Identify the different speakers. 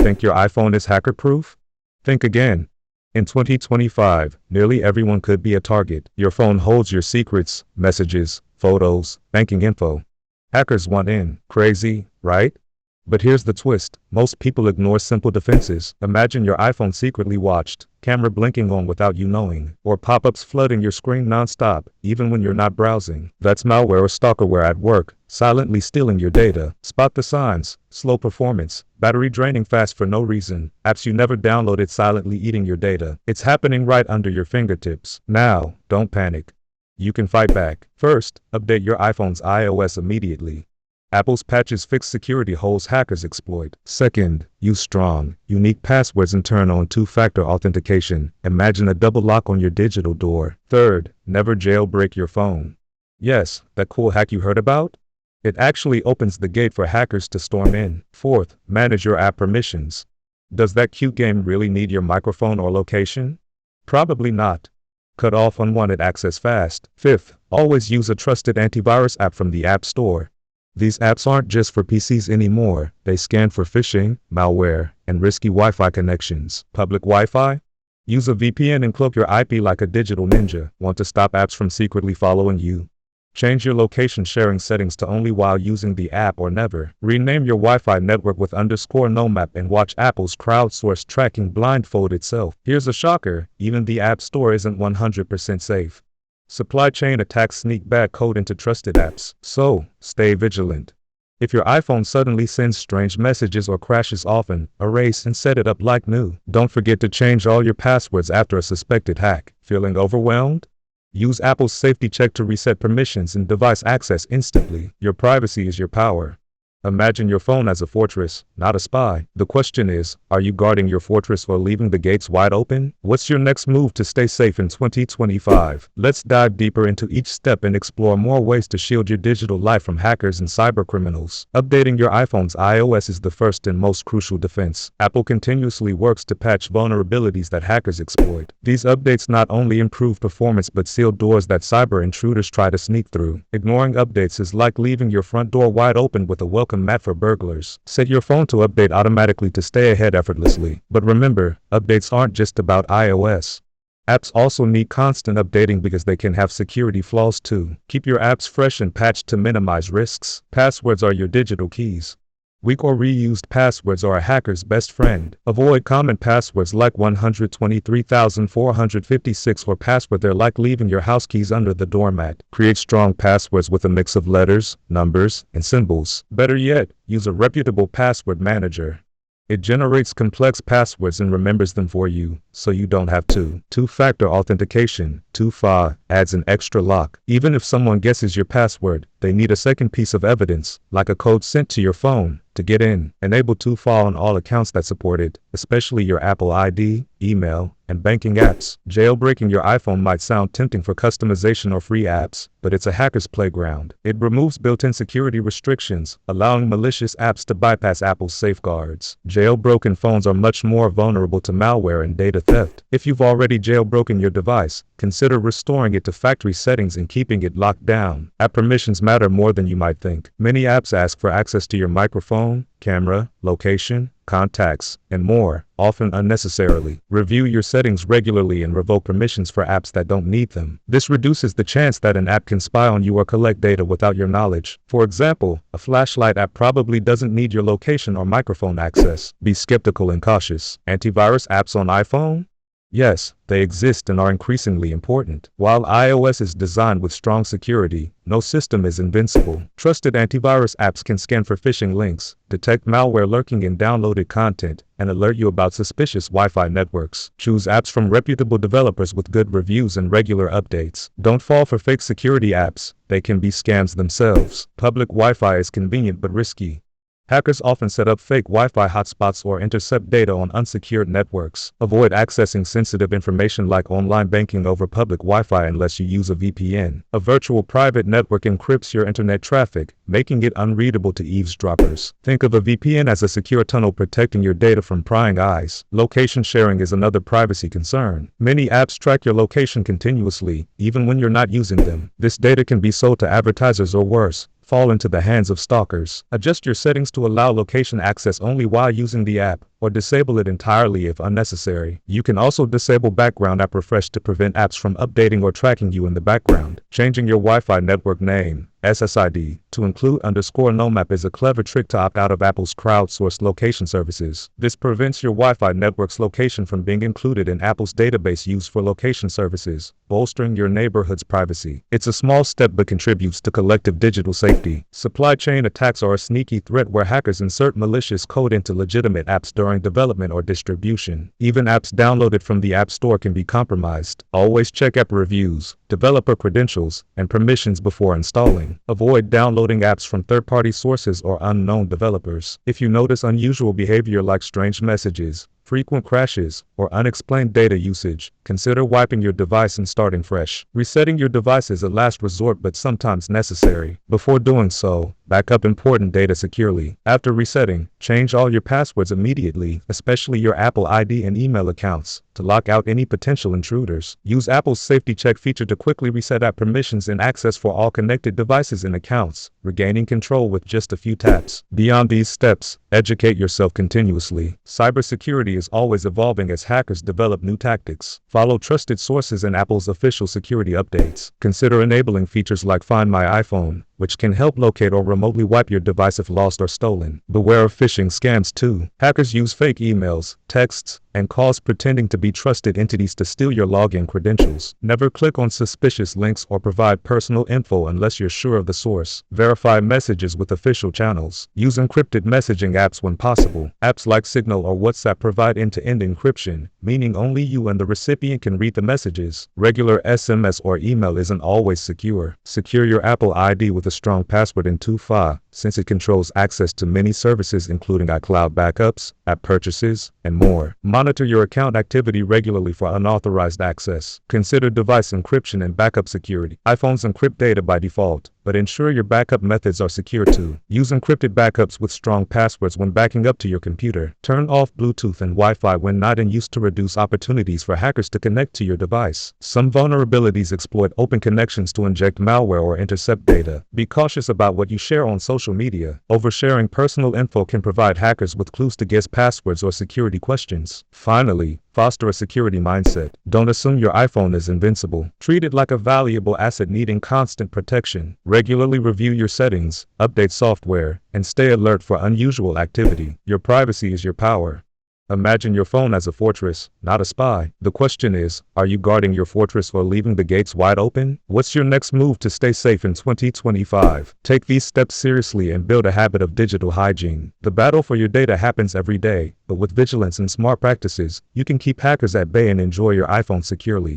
Speaker 1: Think your iPhone is hacker-proof? Think again. In 2025, nearly everyone could be a target. Your phone holds your secrets, messages, photos, banking info. Hackers want in. Crazy, right? But here's the twist. Most people ignore simple defenses. Imagine your iPhone secretly watched, camera blinking on without you knowing, or pop-ups flooding your screen non-stop, even when you're not browsing. That's malware or stalkerware at work, silently stealing your data. Spot the signs: slow performance, battery draining fast for no reason, apps you never downloaded silently eating your data. It's happening right under your fingertips. Now, don't panic. You can fight back. First, update your iPhone's iOS immediately. Apple's patches fix security holes hackers exploit. Second, use strong, unique passwords and turn on two-factor authentication. Imagine a double lock on your digital door. Third, never jailbreak your phone. Yes, that cool hack you heard about? It actually opens the gate for hackers to storm in. Fourth, manage your app permissions. Does that cute game really need your microphone or location? Probably not. Cut off unwanted access fast. Fifth, always use a trusted antivirus app from the App Store. These apps aren't just for PCs anymore. They scan for phishing, malware, and risky Wi-Fi connections. Public Wi-Fi? Use a VPN and cloak your IP like a digital ninja. Want to stop apps from secretly following you? Change your location sharing settings to only while using the app or never. Rename your Wi-Fi network with _NoMap and watch Apple's crowdsourced tracking blindfold itself. Here's a shocker: even the App Store isn't 100% safe. Supply chain attacks sneak bad code into trusted apps. So, stay vigilant. If your iPhone suddenly sends strange messages or crashes often, erase and set it up like new. Don't forget to change all your passwords after a suspected hack. Feeling overwhelmed? Use Apple's safety check to reset permissions and device access instantly. Your privacy is your power. Imagine your phone as a fortress, not a spy. The question is, are you guarding your fortress or leaving the gates wide open? What's your next move to stay safe in 2025? Let's dive deeper into each step and explore more ways to shield your digital life from hackers and cybercriminals. Updating your iPhone's iOS is the first and most crucial defense. Apple continuously works to patch vulnerabilities that hackers exploit. These updates not only improve performance but seal doors that cyber intruders try to sneak through. Ignoring updates is like leaving your front door wide open with a welcome mat for burglars. Set your phone to update automatically to stay ahead effortlessly. But remember, updates aren't just about iOS. Apps also need constant updating because they can have security flaws too. Keep your apps fresh and patched to minimize risks. Passwords are your digital keys. Weak or reused passwords are a hacker's best friend. Avoid common passwords like 123,456 or password they're like leaving your house keys under the doormat. Create strong passwords with a mix of letters, numbers, and symbols. Better yet, use a reputable password manager. It generates complex passwords and remembers them for you, so you don't have to. Two-factor authentication, 2FA, adds an extra lock. Even if someone guesses your password, they need a second piece of evidence, like a code sent to your phone, to get in. Enable 2FA on all accounts that support it, especially your Apple ID, email, and banking apps. Jailbreaking your iPhone might sound tempting for customization or free apps, but it's a hacker's playground. It removes built-in security restrictions, allowing malicious apps to bypass Apple's safeguards. Jailbroken phones are much more vulnerable to malware and data theft. If you've already jailbroken your device, consider restoring it to factory settings and keeping it locked down. App permissions matter more than you might think. Many apps ask for access to your microphone, camera, location, contacts, and more, often unnecessarily. Review your settings regularly and revoke permissions for apps that don't need them. This reduces the chance that an app can spy on you or collect data without your knowledge. For example, a flashlight app probably doesn't need your location or microphone access. Be skeptical and cautious. Antivirus apps on iPhone? Yes, they exist and are increasingly important. While iOS is designed with strong security, no system is invincible. Trusted antivirus apps can scan for phishing links, detect malware lurking in downloaded content, and alert you about suspicious Wi-Fi networks. Choose apps from reputable developers with good reviews and regular updates. Don't fall for fake security apps. They can be scams themselves. Public Wi-Fi is convenient but risky. Hackers often set up fake Wi-Fi hotspots or intercept data on unsecured networks. Avoid accessing sensitive information like online banking over public Wi-Fi unless you use a VPN. A virtual private network encrypts your internet traffic, making it unreadable to eavesdroppers. Think of a VPN as a secure tunnel protecting your data from prying eyes. Location sharing is another privacy concern. Many apps track your location continuously, even when you're not using them. This data can be sold to advertisers or worse, fall into the hands of stalkers. Adjust your settings to allow location access only while using the app, or disable it entirely if unnecessary. You can also disable background app refresh to prevent apps from updating or tracking you in the background. Changing your Wi-Fi network name, SSID, to include _NoMap is a clever trick to opt out of Apple's crowdsourced location services. This prevents your Wi-Fi network's location from being included in Apple's database used for location services, bolstering your neighborhood's privacy. It's a small step but contributes to collective digital safety. Supply chain attacks are a sneaky threat where hackers insert malicious code into legitimate apps during development or distribution. Even apps downloaded from the App Store can be compromised. Always check app reviews, developer credentials, and permissions before installing. Avoid downloading apps from third-party sources or unknown developers. If you notice unusual behavior like strange messages, frequent crashes, or unexplained data usage, consider wiping your device and starting fresh. Resetting your device is a last resort but sometimes necessary. Before doing so, back up important data securely. After resetting, change all your passwords immediately, especially your Apple ID and email accounts, to lock out any potential intruders. Use Apple's Safety Check feature to quickly reset app permissions and access for all connected devices and accounts, regaining control with just a few taps. Beyond these steps, educate yourself continuously. Cybersecurity is always evolving as hackers develop new tactics. Follow trusted sources and Apple's official security updates. Consider enabling features like Find My iPhone, which can help locate or remotely wipe your device if lost or stolen. Beware of phishing scams too. Hackers use fake emails, texts, and calls pretending to be trusted entities to steal your login credentials. Never click on suspicious links or provide personal info unless you're sure of the source. Verify messages with official channels. Use encrypted messaging apps when possible. Apps like Signal or WhatsApp provide end-to-end encryption, meaning only you and the recipient can read the messages. Regular SMS or email isn't always secure. Secure your Apple ID with a strong password in 2FA, since it controls access to many services including iCloud backups, app purchases, and more. Monitor your account activity regularly for unauthorized access. Consider device encryption and backup security. iPhones encrypt data by default, but ensure your backup methods are secure too. Use encrypted backups with strong passwords when backing up to your computer. Turn off Bluetooth and Wi-Fi when not in use to reduce opportunities for hackers to connect to your device. Some vulnerabilities exploit open connections to inject malware or intercept data. Be cautious about what you share on social media. Oversharing personal info can provide hackers with clues to guess passwords or security questions. Finally, foster a security mindset. Don't assume your iPhone is invincible. Treat it like a valuable asset needing constant protection. Regularly review your settings, update software, and stay alert for unusual activity. Your privacy is your power. Imagine your phone as a fortress, not a spy. The question is, are you guarding your fortress or leaving the gates wide open? What's your next move to stay safe in 2025? Take these steps seriously and build a habit of digital hygiene. The battle for your data happens every day, but with vigilance and smart practices, you can keep hackers at bay and enjoy your iPhone securely.